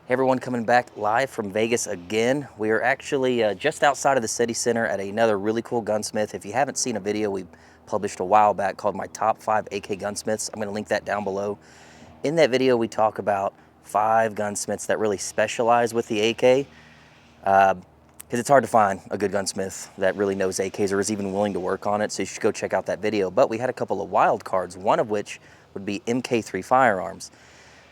Hey everyone, coming back live from Vegas again. We are actually just outside of the city center at another really cool gunsmith. If you haven't seen a video we published a while back called My Top 5 AK Gunsmiths, I'm going to link that down below. In that video we talk about 5 gunsmiths that really specialize with the AK, because it's hard to find a good gunsmith that really knows AKs or is even willing to work on it, so you should go check out that video. But we had a couple of wild cards, one of which would be MK3 Firearms.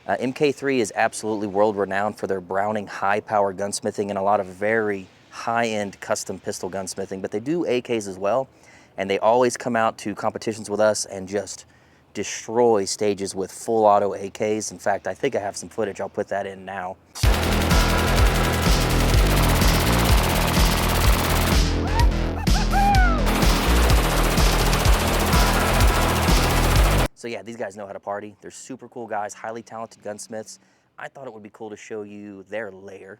MK3 is absolutely world renowned for their Browning high-power gunsmithing and a lot of very high-end custom pistol gunsmithing, but they do AKs as well, and they always come out to competitions with us and just destroy stages with full auto AKs. In fact, I think I have some footage. I'll put that in now. So yeah, these guys know how to party. They're super cool guys, highly talented gunsmiths. I thought it would be cool to show you their lair.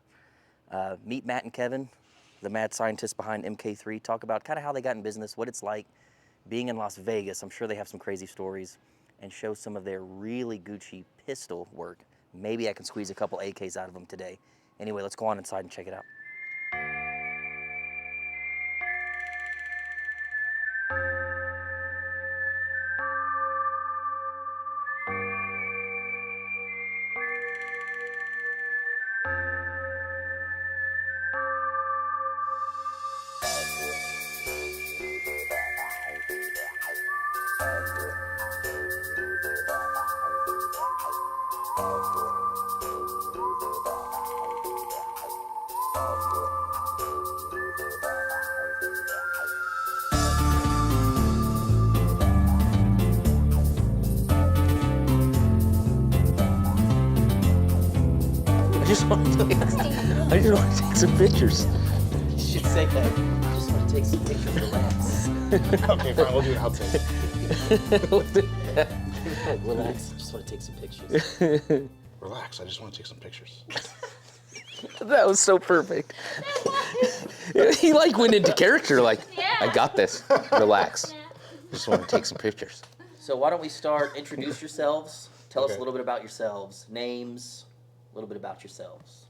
Meet Matt and Kevin, the mad scientists behind MK3. Talk about kind of how they got in business, what it's like being in Las Vegas. I'm sure they have some crazy stories, and show some of their really Gucci pistol work. Maybe I can squeeze a couple AKs out of them today. Anyway, let's go on inside and check it out. I just want to take some pictures. You should say that. I just want to take some pictures. Relax. Okay, fine. We'll do an outtake. Relax. I just want to take some pictures. Relax. I just want to take some pictures. That was so perfect. He like went into character, like, I got this. Relax. Just want to take some pictures. So why don't we start? Introduce yourselves. Tell us Okay. a little bit about yourselves. Names. A little bit about yourselves.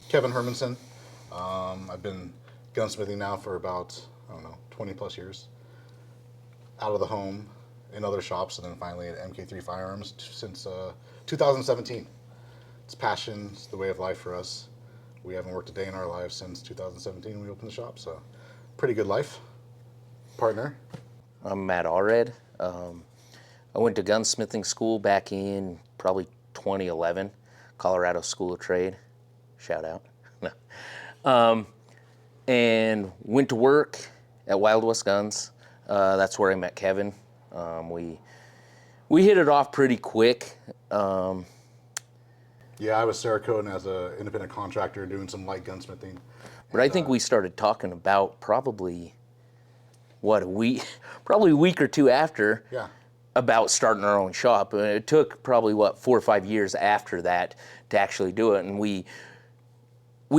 Kevin Hermanson. I've been gunsmithing now for about, 20 plus years. Out of the home, in other shops, and then finally at MK3 Firearms since 2017. It's passion, it's the way of life for us. We haven't worked a day in our lives since 2017 when we opened the shop, so pretty good life. Partner. I'm Matt Allred. I went to gunsmithing school back in probably 2011, Colorado School of Trade. Shout out. And went to work at Wild West Guns. That's where I met Kevin. We hit it off pretty quick. Yeah, I was Cerakote as an independent contractor doing some light gunsmithing. But I think we started talking about probably, a week or two after. Yeah. About starting our own shop. It took probably 4 or 5 years after that to actually do it, and we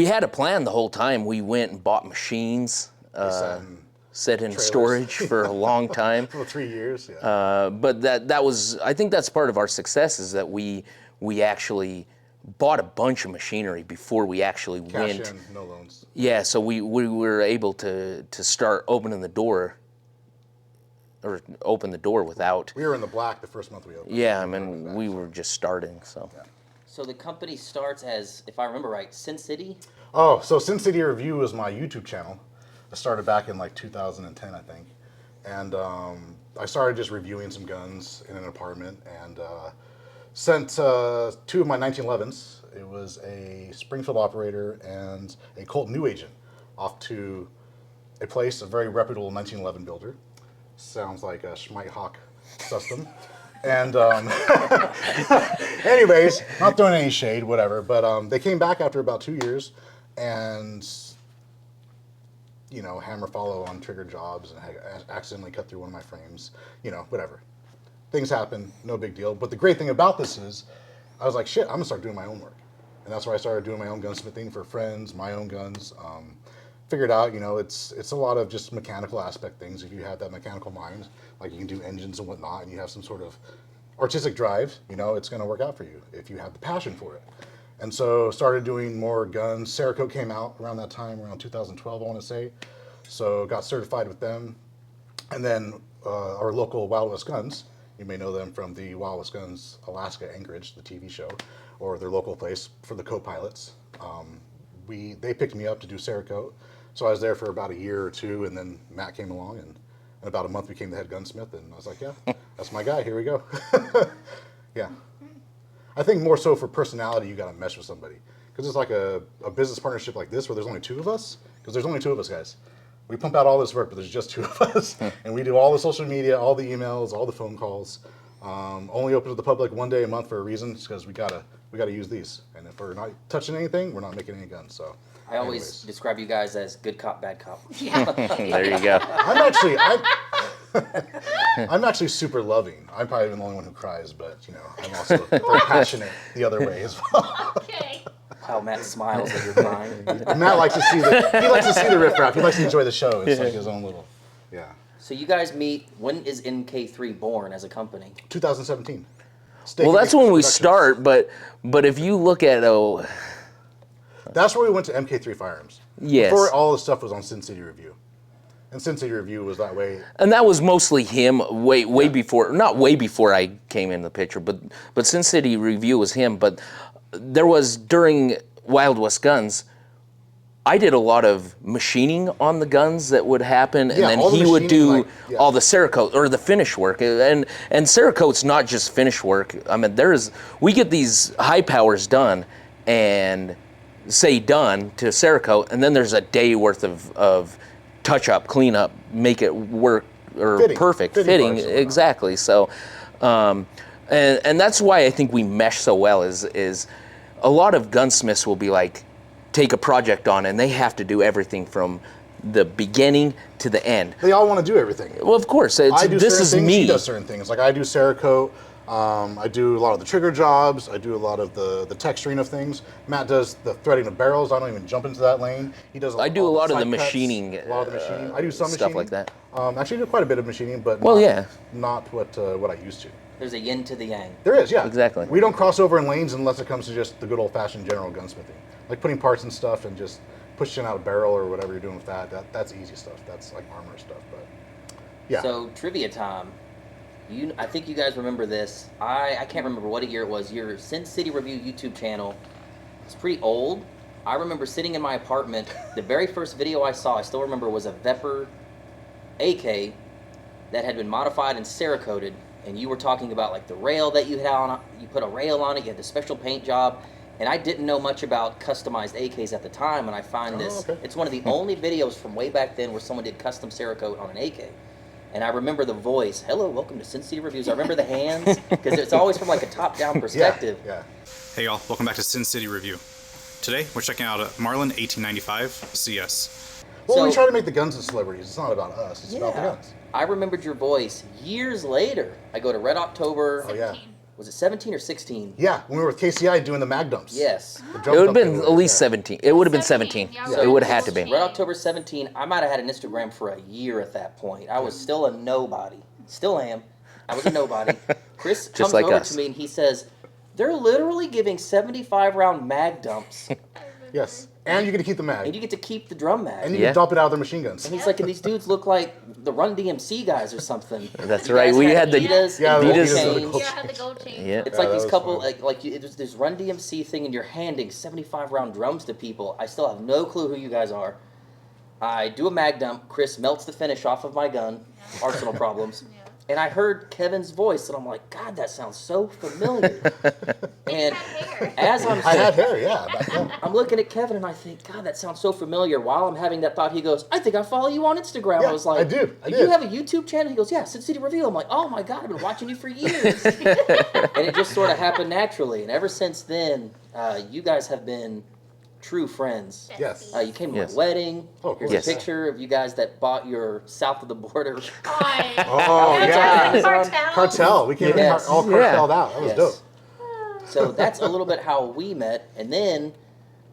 had a plan the whole time. We went and bought machines, set in trailers. storage for a long time. Well, 3 years, yeah. But that was, I think that's part of our success, is that we actually bought a bunch of machinery before we actually Cash went. in, no loans. Yeah, so we were able to start opening the door, or open the door without. We were in the black the first month we opened. Yeah, I mean, we were just starting, so. Yeah. So the company starts as, if I remember right, Sin City? Oh, so Sin City Review was my YouTube channel. I started back in like 2010, I think. And I started just reviewing some guns in an apartment, and sent 2 of my 1911s. It was a Springfield operator and a Colt New Agent off to a place, a very reputable 1911 builder. Sounds like a Schmeithawk system. And anyways, not throwing any shade, whatever, but they came back after about 2 years and, hammer follow on trigger jobs, and accidentally cut through one of my frames, whatever. Things happen, no big deal. But the great thing about this is, I was like, shit, I'm gonna start doing my own work. And that's where I started doing my own gunsmithing for friends, my own guns. Figured out, it's a lot of just mechanical aspect things. If you have that mechanical mind, like you can do engines and whatnot, and you have some sort of artistic drive, it's going to work out for you if you have the passion for it. And so started doing more guns. Cerakote came out around that time, around 2012, I want to say. So got certified with them. And then our local Wild West Guns, you may know them from the Wild West Guns Alaska Anchorage, the TV show, or their local place for the co-pilots. They picked me up to do Cerakote. So I was there for about a year or two, and then Matt came along, and in about a month became the head gunsmith, and I was like, yeah, that's my guy, here we go. Yeah. I think more so for personality, you got to mesh with somebody. Because it's like a business partnership like this where there's only two of us, because there's only two of us, guys. We pump out all this work, but there's just two of us. And we do all the social media, all the emails, all the phone calls. Only open to the public one day a month for a reason, because we gotta use these. And if we're not touching anything, we're not making any guns. So I always describe you guys as good cop, bad cop. Yeah. There you go. I'm actually super loving. I'm probably the only one who cries, but I'm also very passionate the other way as well. Okay. How Matt smiles at your crying. Matt likes to see the riffraff. He likes to enjoy the show. It's like his own little, yeah. So you guys meet, when is MK3 born as a company? 2017. Well, that's when we start, but if you look at that's where we went to MK3 Firearms. Yes. Before all the stuff was on Sin City Review. And Sin City Review was that way. and that was mostly him way before, not way before I came in the picture, but Sin City Review was him. But there was, during Wild West Guns, I did a lot of machining on the guns that would happen, and then he would do all the Cerakote or the finish work. And Cerakote's not just finish work. I mean, we get these high powers done and say done to Cerakote, and then there's a day worth of touch up, clean up, make it work or perfect fitting exactly. So, and that's why I think we mesh so well. Is a lot of gunsmiths will be like, take a project on, and they have to do everything from the beginning to the end. They all want to do everything. Well, of course, I do this certain is things, me. He does certain things. Like I do Cerakote. I do a lot of the trigger jobs. I do a lot of the texturing of things. Matt does the threading of barrels. I don't even jump into that lane. He does. I do a lot of the side cuts, machining. A lot of the machining. I do some stuff machining. like that. Actually, I do quite a bit of machining, but not what I used to. There's a yin to the yang. There is, yeah. Exactly. We don't cross over in lanes unless it comes to just the good old-fashioned general gunsmithing, like putting parts and stuff and just pushing out a barrel or whatever you're doing with that. That's easy stuff. That's like armor stuff, but yeah. So trivia time. I think you guys remember this. I can't remember what year it was. Your Sin City Review YouTube channel. It's pretty old. I remember sitting in my apartment. The very first video I saw, I still remember, was a Vepr AK that had been modified and Cerakoted. And you were talking about like the rail that you had on. You put a rail on it. You had the special paint job. And I didn't know much about customized AKs at the time. And I find this. Okay. It's one of the only videos from way back then where someone did custom Cerakote on an AK. And I remember the voice. Hello, welcome to Sin City Reviews. I remember the hands because it's always from like a top-down perspective. Yeah. Hey y'all, welcome back to Sin City Review. Today we're checking out a Marlin 1895 CS. Well, we So- try to make the guns as celebrities. It's not about us. It's about the guns. I remembered your voice years later. I go to Red October. Oh yeah. Was it 17 or 16? Yeah, when we were with KCI doing the mag dumps. Yes. The It jump would have dump been they at were, least yeah. 17. It would have been 17. Yeah, It would have had to be. Red October 17. I might have had an Instagram for a year at that point. I was still a nobody. Still am. I was a nobody. Chris comes like over us. to me and he says, they're literally giving 75-round mag dumps, Yes, and you get to keep the mag, and you get to keep the drum mag. and you Yeah. can dump it out of their machine guns. And he's like, and these dudes look like the Run DMC guys or something. That's You right. guys We had the Adidas, Yeah, and the gold Adidas and the chains. gold Yeah, I had the gold chain. Yeah. It's Yeah, like that these was couple, fun. there's this Run DMC thing, and you're handing 75-round drums to people. I still have no clue who you guys are. I do a mag dump. Chris melts the finish off of my gun. Arsenal problems. Yeah. And I heard Kevin's voice, and I'm like, God, that sounds so familiar. And Hair. as I'm I had saying, hair, yeah. Back then. I'm looking at Kevin, and I think, God, that sounds so familiar. While I'm having that thought, he goes, I think I follow you on Instagram. Yeah, I was like, I do. I You did. have a YouTube channel? He goes, yeah, Sin City Review. I'm like, oh my God, I've been watching you for years. And it just sort of happened naturally. And ever since then, you guys have been true friends. Yes. You came to Yes. my wedding. Oh, Here's Yes. a picture of you guys that bought your south of the border. Oh, yeah. yeah. Cartel. Cartel. We came Yes. all cartelled out. That was Yes. dope. So that's a little bit how we met. And then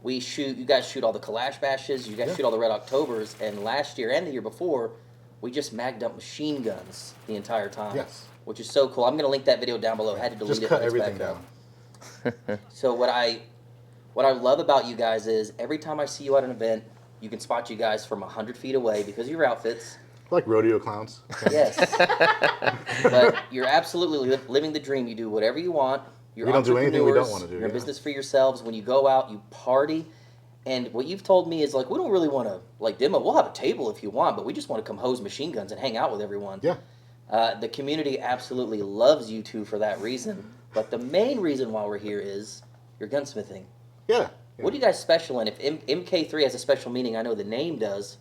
we shoot, you guys shoot all the Kalash Bashes, you guys shoot all the Red Octobers. And last year and the year before, we just magged up machine guns the entire time. Yes. Which is so cool. I'm going to link that video down below. I had to delete Just it. cut but it's everything back down. up. So what I What I love about you guys is every time I see you at an event, you can spot you guys from 100 feet away because of your outfits. Like rodeo clowns. Yes. But you're absolutely living the dream. You do whatever you want. You're We don't do anything we don't entrepreneurs. want to do, You're in yeah. business for yourselves. When you go out, you party. And what you've told me is like, we don't really want to like demo. We'll have a table if you want, but we just want to come hose machine guns and hang out with everyone. Yeah. The community absolutely loves you two for that reason. But the main reason why we're here is your gunsmithing. Yeah. What do you guys special in? If MK3 has a special meaning, I know the name does.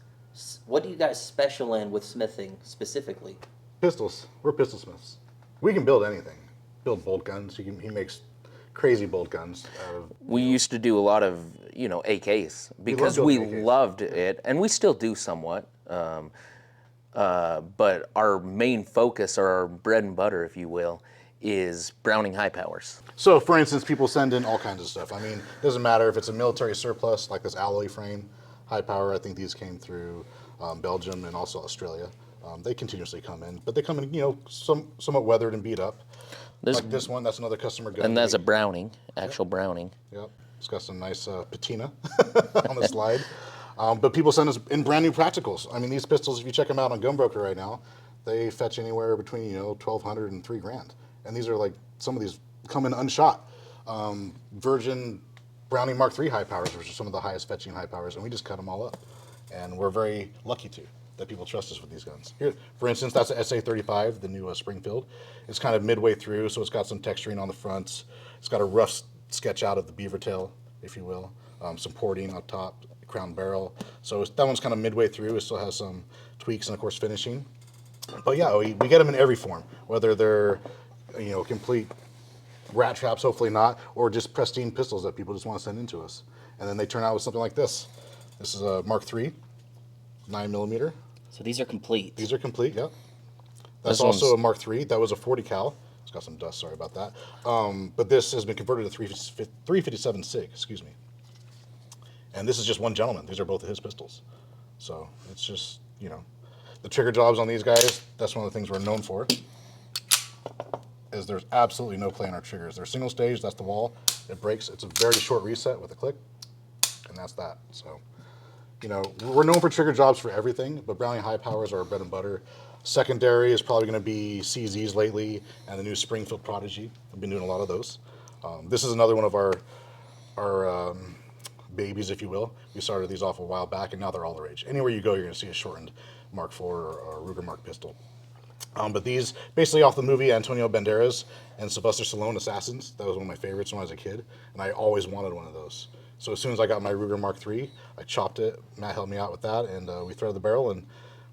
What do you guys special in with smithing specifically? Pistols. We're pistol smiths. We can build anything. Build bolt guns. He makes crazy bolt guns out of. We used to do a lot of, AKs because we building AKs. loved it, and we still do somewhat. But our main focus, or our bread and butter, if you will, is Browning high powers. So, for instance, people send in all kinds of stuff. I mean, it doesn't matter if it's a military surplus, like this alloy frame, high power. I think these came through Belgium and also Australia. They continuously come in, but they come in, somewhat weathered and beat up. Like this one, that's another customer gun. And that's a Browning, actual Browning. Yep, it's got some nice patina on the slide. But people send us in brand new practicals. I mean, these pistols, if you check them out on Gunbroker right now, they fetch anywhere between $1,200 and $3,000. And these are like, some of these come in unshot. Virgin Browning Mark III high powers, which are some of the highest fetching high powers, and we just cut them all up. And we're very lucky that people trust us with these guns. Here, for instance, that's a SA-35, the new Springfield. It's kind of midway through, so it's got some texturing on the fronts. It's got a rough sketch out of the beaver tail, if you will. Some porting on top, crown barrel. So that one's kind of midway through. It still has some tweaks and, of course, finishing. But yeah, we get them in every form, whether they're complete rat traps, hopefully not, or just pristine pistols that people just want to send in to us. And then they turn out with something like this. This is a Mark III, 9mm. So these are complete. These are complete, yep. That's This also one's- a Mark III. That was a 40 cal. It's got some dust, sorry about that. But this has been converted to 357 SIG, excuse me. And this is just one gentleman. These are both of his pistols. So it's just, the trigger jobs on these guys, that's one of the things we're known for, is there's absolutely no play in our triggers. They're single stage, that's the wall. It breaks. It's a very short reset with a click, and that's that. So, we're known for trigger jobs for everything, but Browning high powers are our bread and butter. Secondary is probably going to be CZs lately, and the new Springfield Prodigy. I've been doing a lot of those. This is another one of our babies, if you will. We started these off a while back, and now they're all the rage. Anywhere you go, you're going to see a shortened Mark IV or Ruger Mark pistol. But these, basically off the movie Antonio Banderas and Sylvester Stallone, Assassins. That was one of my favorites when I was a kid, and I always wanted one of those. So as soon as I got my Ruger Mark III, I chopped it. Matt helped me out with that, and we threaded the barrel, and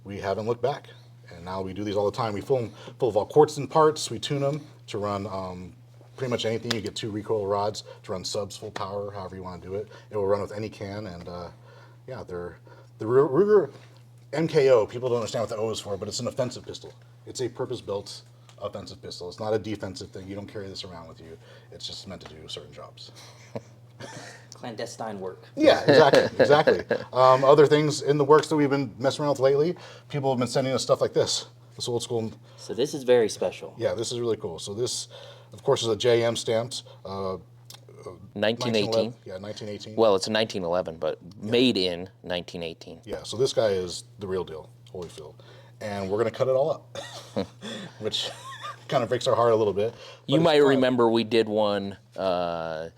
we haven't looked back. And now we do these all the time. We fill them full of all quartz and parts. We tune them to run pretty much anything. You get 2 recoil rods to run subs full power, however you want to do it. It will run with any can, and yeah, the Ruger MKO, people don't understand what the O is for, but it's an offensive pistol. It's a purpose-built offensive pistol. It's not a defensive thing. You don't carry this around with you. It's just meant to do certain jobs. Clandestine work. Yeah, exactly. Other things in the works that we've been messing around with lately, people have been sending us stuff like this old school. So this is very special. Yeah, this is really cool. So this, of course, is a JM stamped. 1918. Yeah, 1918. Well, it's 1911, but made in 1918. Yeah, so this guy is the real deal, Holyfield. And we're going to cut it all up, which kind of breaks our heart a little bit. You might remember we did one, a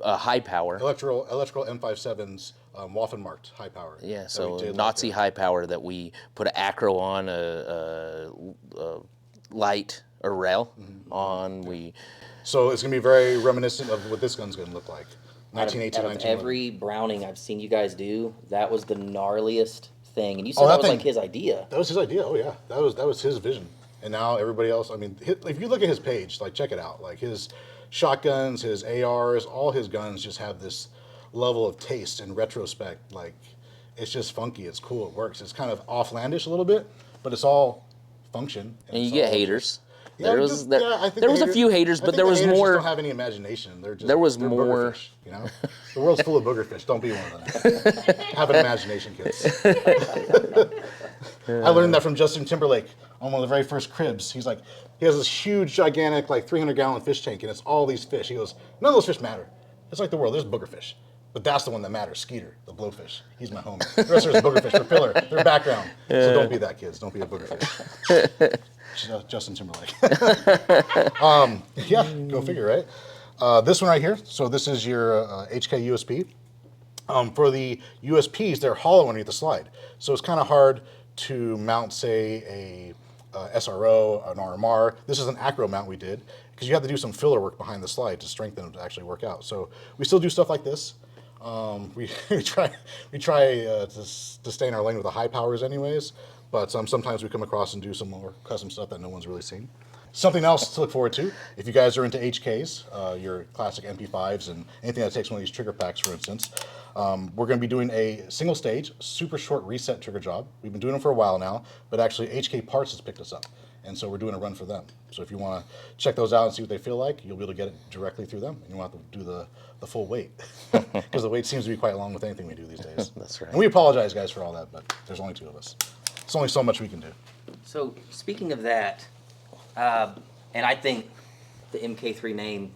high power. Electrical M57's Waffen marked high power. Yeah, that so we did Nazi like high power that we put an acro on, a light, a rail on. So it's going to be very reminiscent of what this gun's going to look like. Out 1918, of 1911. every Browning I've seen you guys do, that was the gnarliest thing. And you said Oh, that that was thing- like his idea. That was his idea. Oh yeah, that was his vision. And now everybody else. I mean, if you look at his page, like check it out. Like his shotguns, his ARs, all his guns just have this level of taste and retrospect. Like it's just funky. It's cool. It works. It's kind of offlandish a little bit, but it's all function. And you it's get all- haters. Yeah, there was just- there, yeah, I think there the was a haters- few haters, I but think there the was haters more. Just don't have any imagination. They're just There was they're more- boogerfish, you know, the world's full of boogerfish. Don't be one of them. Have an imagination, kids. I learned that from Justin Timberlake on one of the very first cribs. He's like, he has this huge, gigantic, like 300-gallon fish tank, and it's all these fish. He goes, none of those fish matter. It's like the world. There's boogerfish. But that's the one that matters, Skeeter, the blowfish. He's my homie. The rest of it's boogerfish for filler. They're background. So don't be that, kids. Don't be a boogerfish. Justin Timberlake. Yeah, go figure, right? This one right here. So this is your HK USP. For the USPs, they're hollow underneath the slide. So it's kind of hard to mount, say, a SRO, an RMR. This is an acro mount we did, because you have to do some filler work behind the slide to strengthen them to actually work out. So we still do stuff like this. We try to stay in our lane with the high powers anyways, but sometimes we come across and do some more custom stuff that no one's really seen. Something else to look forward to, if you guys are into HKs, your classic MP5s and anything that takes one of these trigger packs, for instance, we're going to be doing a single stage, super short reset trigger job. We've been doing them for a while now, but actually HK Parts has picked us up. And so we're doing a run for them. So if you want to check those out and see what they feel like, you'll be able to get it directly through them. And you won't have to do the full wait. Because the wait seems to be quite long with anything we do these days. That's right. And we apologize, guys, for all that, but there's only 2 of us. There's only so much we can do. So speaking of that, and I think the MK3 name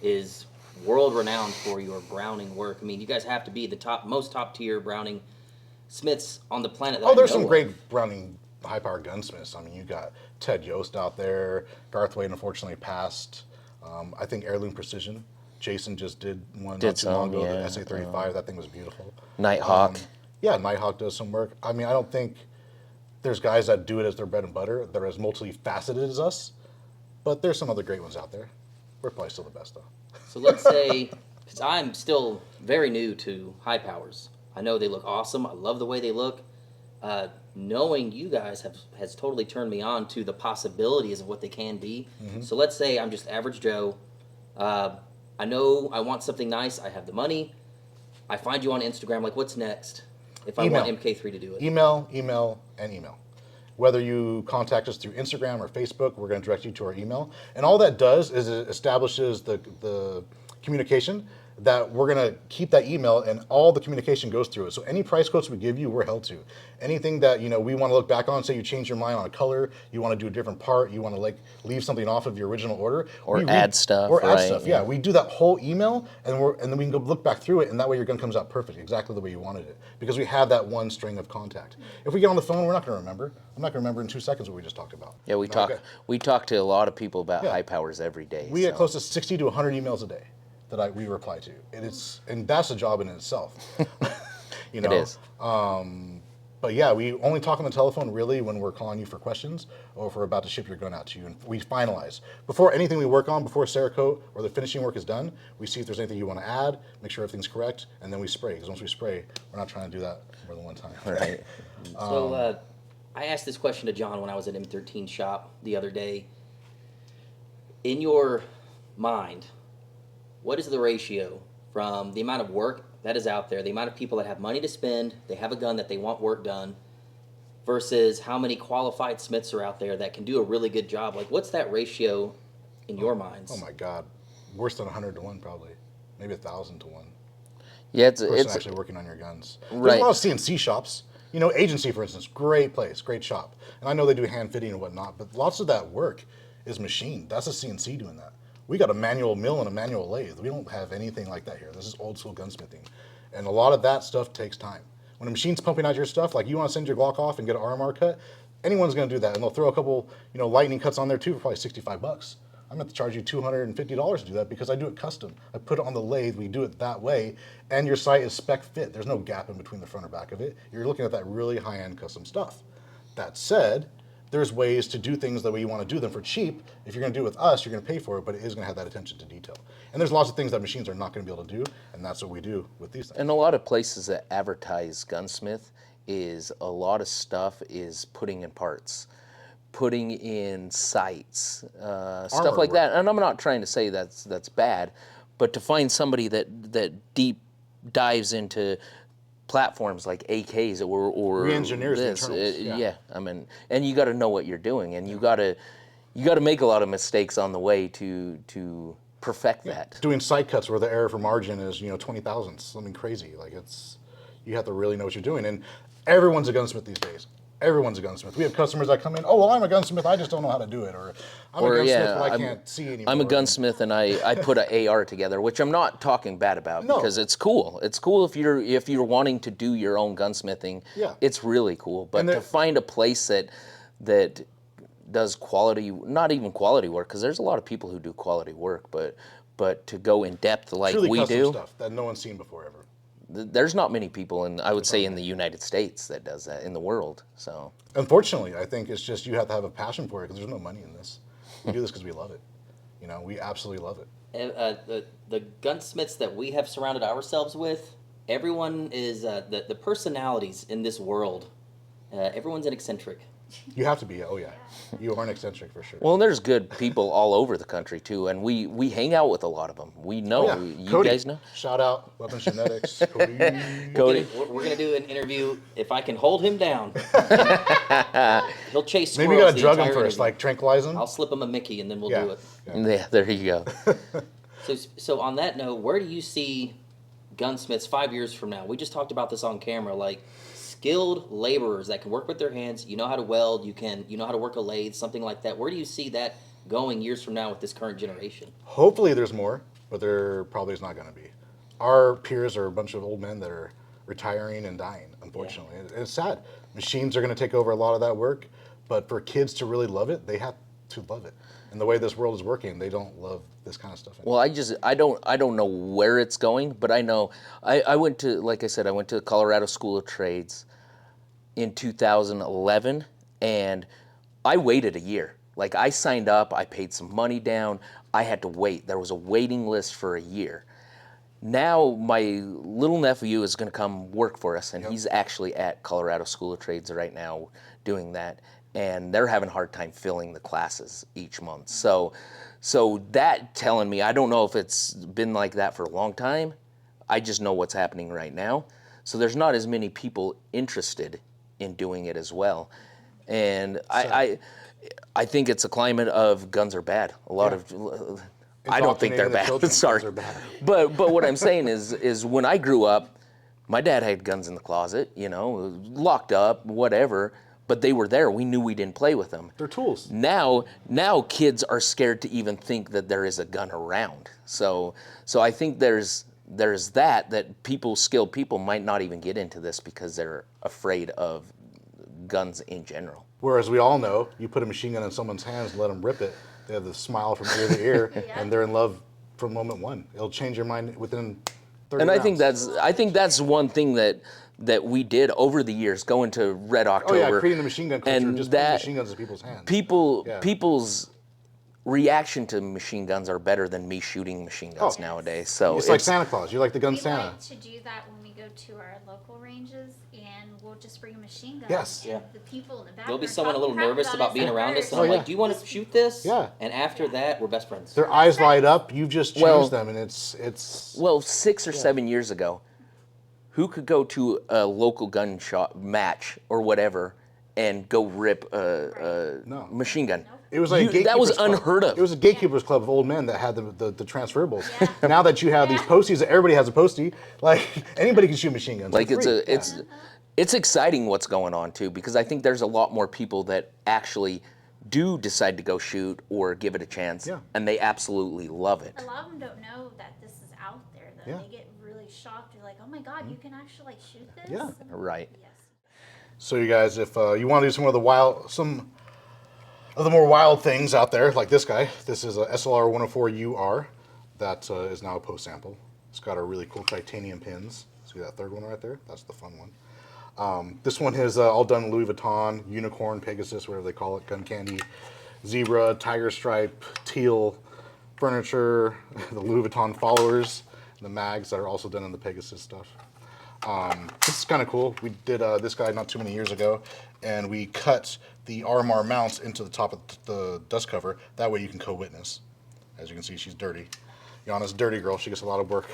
is world renowned for your Browning work. I mean, you guys have to be the most top tier Browning smiths on the planet. That There's I know some of. great Browning high-powered gunsmiths. I mean, you got Ted Yost out there. Garth Wade unfortunately passed. I think Heirloom Precision. Jason just did one not too long ago, the SA-35. That thing was beautiful. Nighthawk. Yeah, Nighthawk does some work. I mean, I don't think there's guys that do it as their bread and butter that are as multifaceted as us, but there's some other great ones out there. We're probably still the best, though. So let's say, because I'm still very new to high powers. I know they look awesome. I love the way they look. Knowing you guys has totally turned me on to the possibilities of what they can be. Mm-hmm. So let's say I'm just average Joe. I know I want something nice. I have the money. I find you on Instagram. Like, what's next if I want MK3 to do it? Email. Whether you contact us through Instagram or Facebook, we're going to direct you to our email. And all that does is it establishes the communication that we're going to keep that email, and all the communication goes through it. So any price quotes we give you, we're held to. Anything that we want to look back on, say you change your mind on a color, you want to do a different part, you want to leave something off of your original order, or add stuff. Yeah, we do that whole email, and then we can go look back through it, and that way your gun comes out perfect, exactly the way you wanted it, because we have that one string of contact. If we get on the phone, we're not going to remember. I'm not going to remember in 2 seconds what we just talked about. Yeah, we talk to a lot of people about high powers every day. We get close to 60 to 100 emails a day that we reply to, and that's a job in itself. It is. But yeah, we only talk on the telephone really when we're calling you for questions or if we're about to ship your gun out to you, and we finalize before anything we work on, before Cerakote or the finishing work is done. We see if there's anything you want to add, make sure everything's correct, and then we spray. Because once we spray, we're not trying to do that more than one time. Right. So I asked this question to John when I was at M13 shop the other day. In your mind, what is the ratio from the amount of work that is out there, the amount of people that have money to spend, they have a gun that they want work done, versus how many qualified smiths are out there that can do a really good job? Like, what's that ratio in your minds? Oh my God, worse than 100 to 1 probably, maybe 1,000 to 1. Yeah, it's actually working on your guns. Right. There's a lot of CNC shops. Agency, for instance, great place, great shop. And I know they do hand fitting and whatnot, but lots of that work is machined. That's a CNC doing that. We got a manual mill and a manual lathe. We don't have anything like that here. This is old school gunsmithing. And a lot of that stuff takes time. When a machine's pumping out your stuff, like you want to send your Glock off and get an RMR cut, anyone's going to do that. And they'll throw a couple, lightning cuts on there too for probably $65. I'm going to charge you $250 to do that because I do it custom. I put it on the lathe, we do it that way, and your sight is spec fit. There's no gap in between the front or back of it. You're looking at that really high-end custom stuff. That said, there's ways to do things the way you want to do them for cheap. If you're going to do it with us, you're going to pay for it, but it is going to have that attention to detail. And there's lots of things that machines are not going to be able to do, and that's what we do with these things. And a lot of places that advertise gunsmith is a lot of stuff is putting in parts, putting in sights, stuff like that. And I'm not trying to say that's bad, but to find somebody that deep dives into platforms like AKs or re-engineers the this, internals. yeah, I mean, and you got to know what you're doing, and you got to make a lot of mistakes on the way to perfect that. Doing sight cuts where the error for margin is 20 thousandths, something crazy. You have to really know what you're doing. And everyone's a gunsmith these days. Everyone's a gunsmith. We have customers that come in, oh, well, I'm a gunsmith, I just don't know how to do it. Or I'm a gunsmith, but I can't see anymore. I'm a gunsmith and I put an AR together, which I'm not talking bad about because it's cool. It's cool if you're wanting to do your own gunsmithing. Yeah. It's really cool. But to find a place that does quality, not even quality work, because there's a lot of people who do quality work, but to go in depth like truly we custom do, stuff that no one's seen before ever. there's not many people I would say in the United States that does that in the world. So Unfortunately, I think it's just you have to have a passion for it because there's no money in this. We do this because we love it. You know, we absolutely love it. And, the gunsmiths that we have surrounded ourselves with, everyone is the personalities in this world. Everyone's an eccentric. You have to be. Oh yeah, you are an eccentric for sure. well, there's good people all over the country too, and we hang out with a lot of them. We know. Oh, yeah. You Cody, guys know. Shout out Weapons Genetics. Cody. Cody. We're gonna do an interview. If I can hold him down, he'll chase squirrels. Maybe you gotta the drug him entire first, interview. like tranquilize him. I'll slip him a Mickey and then we'll Yeah. do it. Yeah, there you go. So on that note, where do you see gunsmiths 5 years from now? We just talked about this on camera, like skilled laborers that can work with their hands. You know how to weld. You know how to work a lathe, something like that. Where do you see that going years from now with this current generation? Hopefully there's more, but there probably is not going to be. Our peers are a bunch of old men that are retiring and dying, unfortunately. It's sad. Machines are going to take over a lot of that work, but for kids to really love it, they have to love it. And the way this world is working, they don't love this kind of stuff anymore. Well, I don't know where it's going, but I know I went to, like I said, I went to the Colorado School of Trades in 2011, and I waited a year. Like I signed up, I paid some money down, I had to wait. There was a waiting list for a year. Now my little nephew is going to come work for us, and he's actually at Colorado School of Trades right now doing that, and they're having a hard time filling the classes each month. So that telling me, I don't know if it's been like that for a long time. I just know what's happening right now. So there's not as many people interested in doing it as well. And I think it's a climate of guns are bad. A lot of I don't think they're bad. Sorry. Guns are bad. But what I'm saying is when I grew up, my dad had guns in the closet, you know, locked up, whatever, but they were there. We knew we didn't play with them. They're tools. Now kids are scared to even think that there is a gun around. So I think there's that skilled people might not even get into this because they're afraid of guns in general. Whereas we all know, you put a machine gun in someone's hands and let them rip it, they have the smile from ear to ear, and they're in love from moment one. It'll change your mind within 30 And rounds. I think that's one thing that we did over the years, going to Red October. Oh yeah, creating the machine gun culture, and just that putting machine guns in people's hands. People's reaction to machine guns are better than me shooting machine guns nowadays. So It's like Santa Claus. You're like the gun We Santa. like to do that when we go to our local ranges, and we'll just bring a machine gun. Yes. And Yeah. the people in the back There'll be are someone a little talking crap nervous about us being at around us, first. and I'm Oh, yeah. like, "Do you want to shoot this?" Yeah. And after that, we're best friends. Their eyes light up. You've just changed Well- them, and it's. Well, 6 or 7 years ago, who could go to a local gun shop match or whatever and go rip a No. machine gun? It was like that was Gatekeepers Club. unheard of. It was a gatekeepers club of old men that had the transferables. Now that you have these posties, that everybody has a postie. Like anybody can shoot machine guns. Like for free. it's exciting what's going on too, because I think there's a lot more people that actually do decide to go shoot or give it a chance, Yeah. and they absolutely love it. A lot of them don't know that this is out there, though. Yeah. They get really shocked. They're like, oh my God, you can actually like shoot this? Yeah. Right. Yes. So you guys, if you want to do some of the more wild things out there, like this guy, this is a SLR 104UR that is now a post sample. It's got a really cool titanium pins. See that third one right there? That's the fun one. This one is all done Louis Vuitton, Unicorn, Pegasus, whatever they call it, Gun Candy, Zebra, Tiger Stripe, Teal, furniture, the Louis Vuitton followers, the mags that are also done in the Pegasus stuff. This is kind of cool. We did this guy not too many years ago, and we cut the RMR mounts into the top of the dust cover. That way you can co-witness. As you can see, she's dirty. Yana's a dirty girl. She gets a lot of work.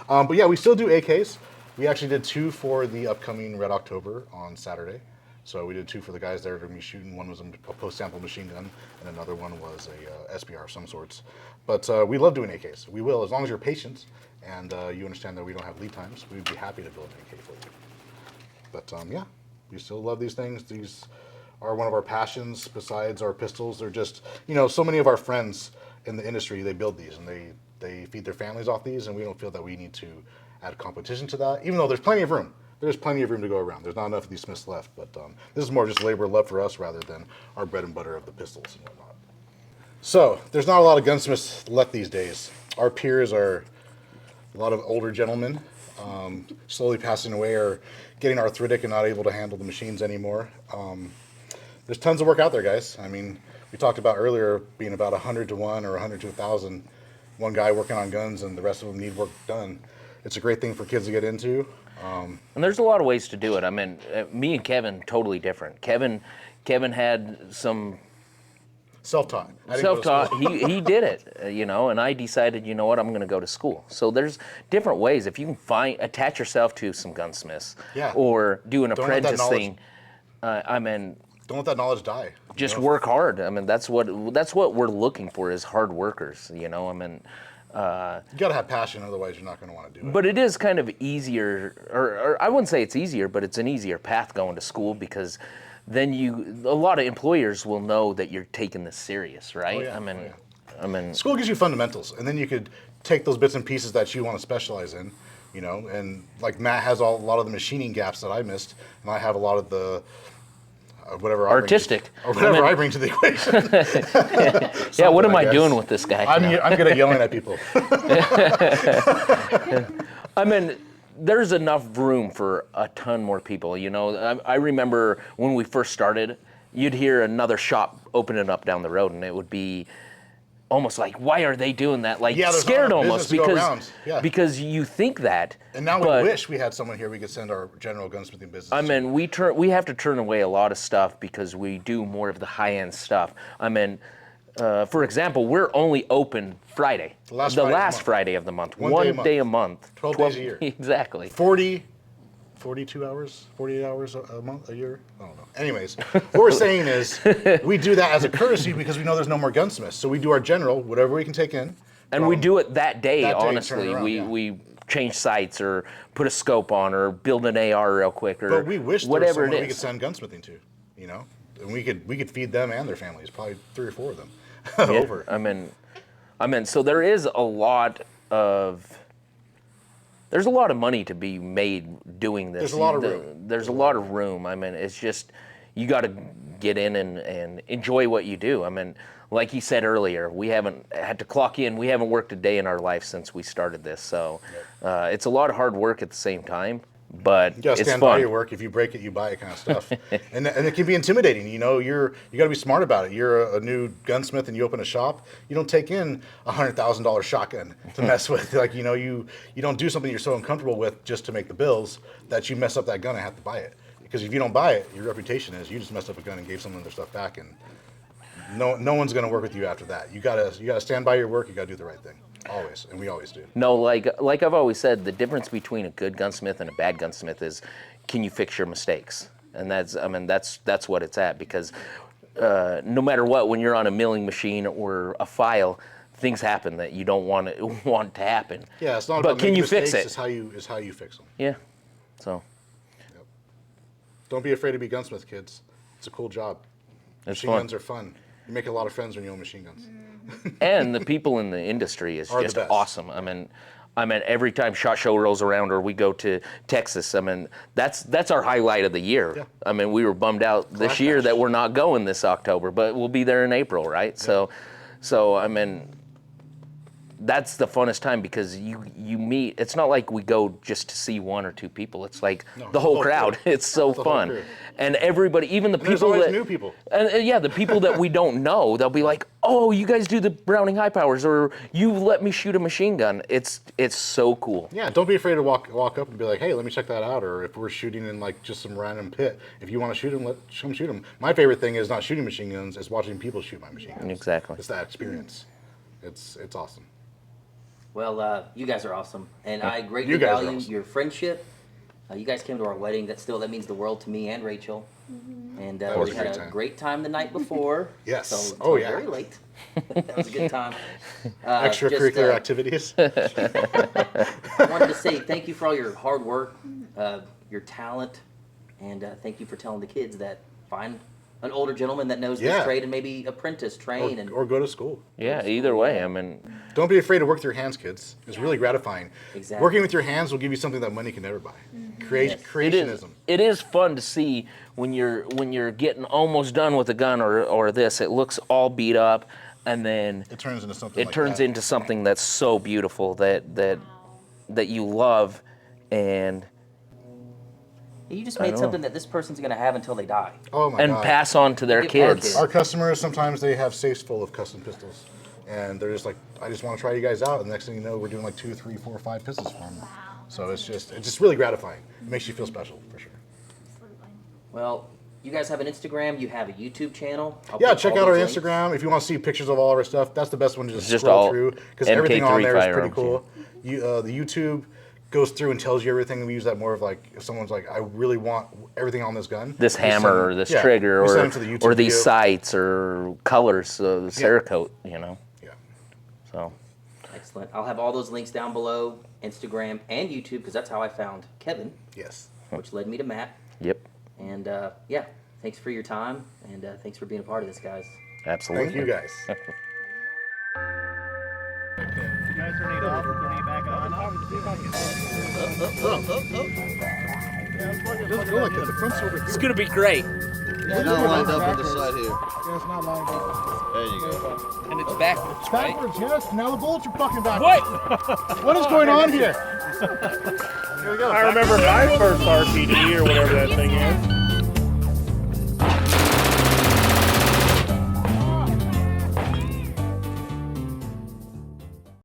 But yeah, we still do AKs. We actually did 2 for the upcoming Red October on Saturday. So we did 2 for the guys that are going to be shooting. One was a post-sample machine gun, and another one was a SBR of some sorts. But we love doing AKs. We will, as long as you're patient and you understand that we don't have lead times. We'd be happy to build an AK for you. But yeah, We still love these things. These are one of our passions besides our pistols. They're just, so many of our friends in the industry, they build these and they feed their families off these, and we don't feel that we need to add competition to that, even though there's plenty of room. There's plenty of room to go around. There's not enough of these Smiths left, but this is more just labor of love for us rather than our bread and butter of the pistols and whatnot. So there's not a lot of gunsmiths left these days. Our peers are a lot of older gentlemen, slowly passing away or getting arthritic and not able to handle the machines anymore. There's tons of work out there, guys. I mean, we talked about earlier being about 100 to 1 or 100 to 1,000. One guy working on guns and the rest of them need work done. It's a great thing for kids to get into. And there's a lot of ways to do it. I mean, me and Kevin, totally different. Kevin had some Self-taught. self-taught. He did it, and I decided, you know what, I'm going to go to school. So there's different ways. If you can attach yourself to some gunsmiths, Yeah. or do an Don't let that apprentice knowledge- thing. Don't let that knowledge die. Just work hard. I mean, that's what we're looking for is hard workers. I mean. You got to have passion, otherwise you're not going to want to do it. But it is kind of easier, or I wouldn't say it's easier, but it's an easier path going to school because then a lot of employers will know that you're taking this serious, right? Oh, yeah. I mean, School gives you fundamentals, and then you could take those bits and pieces that you want to specialize in, and like Matt has a lot of the machining gaps that I missed, and I have a lot of the whatever artistic. I bring to the equation. Yeah, what am I guess. doing with this guy? I'm good at yelling at people. I mean, there's enough room for a ton more people. I remember when we first started, you'd hear another shop opening up down the road, and it would be almost like, why are they doing that? Like Yeah, there's scared not enough almost business to go around. Yeah. because you think that. And now but, we wish we had someone here we could send our general gunsmithing business. I mean, we have to turn away a lot of stuff because we do more of the high-end stuff. I mean, for example, we're only open Friday, The last Friday of the month, One day a month, 12 days a year. Exactly. 42 hours, 48 hours a month, a year? I don't know. Anyways, what we're saying is we do that as a courtesy because we know there's no more gunsmiths. So we do our general, whatever we can take in. And we do it that day, and turn honestly. it around, We change sights or put a scope on or build an AR real quick or But we wish there was whatever someone it we could is. send gunsmithing to, And we could feed them and their families, probably 3 or 4 of them Yeah, over. I mean, so there is a lot of money to be made doing this. There's a lot of room. There's a lot of room. I mean, it's just you got to get in and enjoy what you do. I mean, like he said earlier, we haven't had to clock in. We haven't worked a day in our life since we started this. So it's a lot of hard work at the same time. But You gotta it's stand fun. by your work. If you break it, you buy it, kind of stuff. and it can be intimidating. You got to be smart about it. You're a new gunsmith and you open a shop. You don't take in $100,000 shotgun to mess with. You don't do something you're so uncomfortable with just to make the bills that you mess up that gun and have to buy it. Because if you don't buy it, your reputation is you just messed up a gun and gave someone their stuff back, and no one's gonna work with you after that. You gotta stand by your work. You gotta do the right thing. Always, and we always do. No, like I've always said, the difference between a good gunsmith and a bad gunsmith is, can you fix your mistakes? And that's what it's at. Because no matter what, when you're on a milling machine or a file, things happen that you don't want to happen. Yeah, it's not But about can making you fix mistakes, it? It's how you fix them. Yeah. So Yep. Don't be afraid to be gunsmith, kids. It's a cool job. it's Machine fun. guns are fun. You make a lot of friends when you own machine guns. And the people in the industry is Are the just best. awesome. I mean, every time SHOT Show rolls around or we go to Texas, that's our highlight of the year. Yeah. I mean, we were bummed out this Kalash year Bash. that we're not going this October, but we'll be there in April, right? So that's the funnest time because you meet. It's not like we go just to see 1 or 2 people. It's like the whole crowd. crew. It's so The whole fun, crew. and everybody, even the And there's people always that new people. and yeah, the people that we don't know, they'll be like, "Oh, you guys do the Browning high powers, or you let me shoot a machine gun." It's so cool. Yeah, don't be afraid to walk up and be like, hey, let me check that out. Or if we're shooting in like just some random pit, if you want to shoot them, let them shoot them. My favorite thing is not shooting machine guns, it's watching people shoot my machine guns. Exactly. It's that experience. It's awesome. Well, you guys are awesome, and I greatly You guys are value awesome. your friendship. You guys came to our wedding. That means the world to me and Rachel. And was we a had great a time. great time the night before. Yes. So Oh, till yeah. very late. That was a good time. Extracurricular activities. I wanted to say thank you for all your hard work, your talent, And thank you for telling the kids that find an older gentleman that knows Yeah. this trade and maybe apprentice, train, Or go to school. Yeah, either way. I mean, Don't be afraid to work with your hands, kids. It's really gratifying. Exactly. Working with your hands will give you something that money can never buy. Creationism. it is fun to see when you're getting almost done with a gun or this. It looks all beat up, and then It turns into something. it like turns that. into something that's so beautiful that you love, and You just made something that this person's going to have until they die. Oh my God. pass on to their Our kids. Our customers, sometimes they have safes full of custom pistols. And they're just like, I just want to try you guys out. And the next thing you know, we're doing like 2, 3, 4, 5 pistols for them. So it's just really gratifying. It makes you feel special, for sure. Absolutely. Well, you guys have an Instagram, you have a YouTube channel. I'll Yeah, put check all out our those links. Instagram if you want to see pictures of all of our stuff. That's the best one to just Just scroll all through because everything on MK3 there is pretty Firearms, cool. The YouTube goes through and tells you everything. We use that more of like if someone's like, I really want everything on this gun. This we send hammer them- or this yeah, trigger we send or them to the YouTube these video. sights or colors of the Cerakote, you know. Yeah. So Excellent. I'll have all those links down below, Instagram and YouTube, because that's how I found Kevin, Yes. which led me to Matt. yep, And yeah, thanks for your time, and thanks for being a part of this, guys. absolutely. Thank you guys. It's gonna be great. Yeah, not lined up on the side here. Yeah, it's not lined up. There you go. And it's backwards, It's backwards, yes. Now the bullets are fucking backwards. What? What is going on here? I remember my first RPD or whatever that thing is.